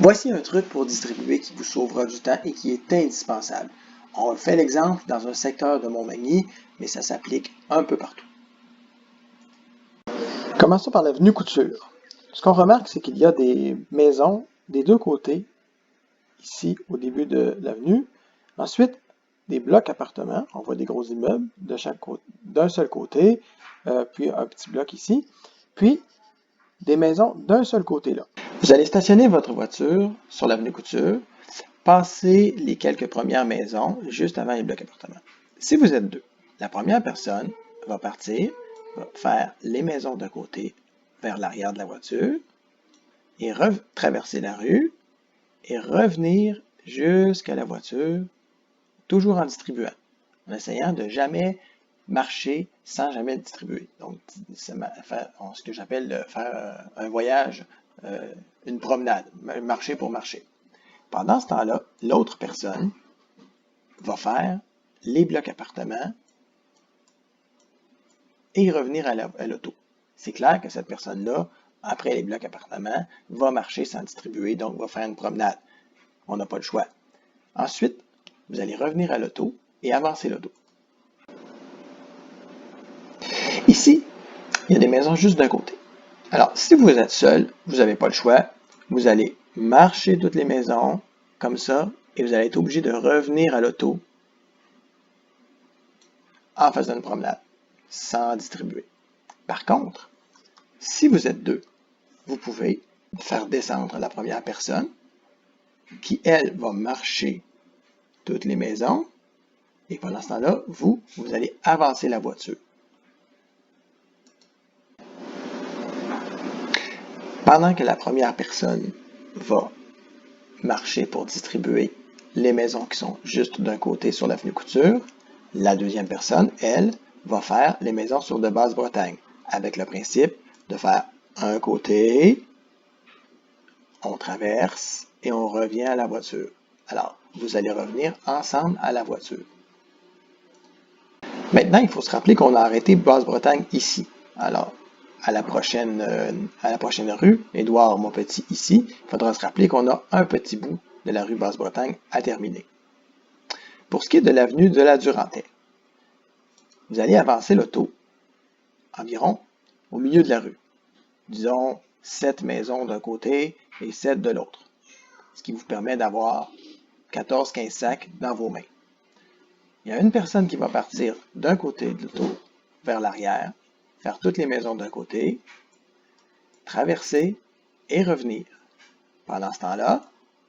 Voici un truc pour distribuer qui vous sauvera du temps et qui est indispensable. On fait l'exemple dans un secteur de Montmagny, mais ça s'applique un peu partout. Commençons par l'avenue Couture. Ce qu'on remarque, c'est qu'il y a des maisons des deux côtés, ici au début de l'avenue. Ensuite, des blocs appartements. On voit des gros immeubles de chaque côté, d'un seul côté, puis un petit bloc ici. Puis, des maisons d'un seul côté là. Vous allez stationner votre voiture sur l'avenue Couture, passer les quelques premières maisons juste avant les blocs appartements. Si vous êtes deux, la première personne va partir, va faire les maisons d'un côté vers l'arrière de la voiture et traverser la rue et revenir jusqu'à la voiture, toujours en distribuant, en essayant de jamais marcher sans jamais le distribuer. Donc, c'est ce que j'appelle faire un voyage, une promenade, marcher pour marcher. Pendant ce temps-là, l'autre personne va faire les blocs appartements et revenir à l'auto. C'est clair que cette personne-là, après les blocs appartements, va marcher sans distribuer, donc va faire une promenade. On n'a pas le choix. Ensuite, vous allez revenir à l'auto et avancer l'auto. Ici, il y a des maisons juste d'un côté. Alors, si vous êtes seul, vous n'avez pas le choix. Vous allez marcher toutes les maisons, comme ça, et vous allez être obligé de revenir à l'auto en faisant une promenade, sans distribuer. Par contre, si vous êtes deux, vous pouvez faire descendre la première personne, qui, elle, va marcher toutes les maisons, et pendant ce temps-là, vous allez avancer la voiture. Pendant que la première personne va marcher pour distribuer les maisons qui sont juste d'un côté sur l'avenue Couture, la deuxième personne, elle, va faire les maisons sur de Basse-Bretagne, avec le principe de faire un côté, on traverse et on revient à la voiture. Alors, vous allez revenir ensemble à la voiture. Maintenant, il faut se rappeler qu'on a arrêté Basse-Bretagne ici. Alors, à la prochaine rue, Édouard Montpetit ici, il faudra se rappeler qu'on a un petit bout de la rue Basse-Bretagne à terminer. Pour ce qui est de l'avenue de la Durantaye, vous allez avancer l'auto environ au milieu de la rue. Disons 7 maisons d'un côté et 7 de l'autre, ce qui vous permet d'avoir 14-15 sacs dans vos mains. Il y a une personne qui va partir d'un côté de l'auto vers l'arrière, faire toutes les maisons d'un côté, traverser et revenir. Pendant ce temps-là,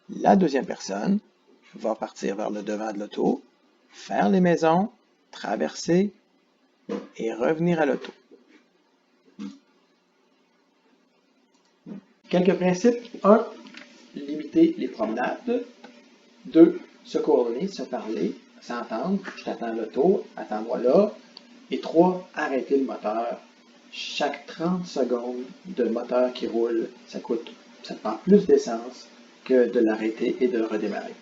la deuxième personne va partir vers le devant de l'auto, faire les maisons, traverser et revenir à l'auto. Quelques principes. 1. Limiter les promenades. 2. Se coordonner, se parler, s'entendre. Je t'attends à l'auto, attends-moi là. Et 3. Arrêter le moteur. Chaque 30 secondes de moteur qui roule, ça te prend plus d'essence que de l'arrêter et de redémarrer.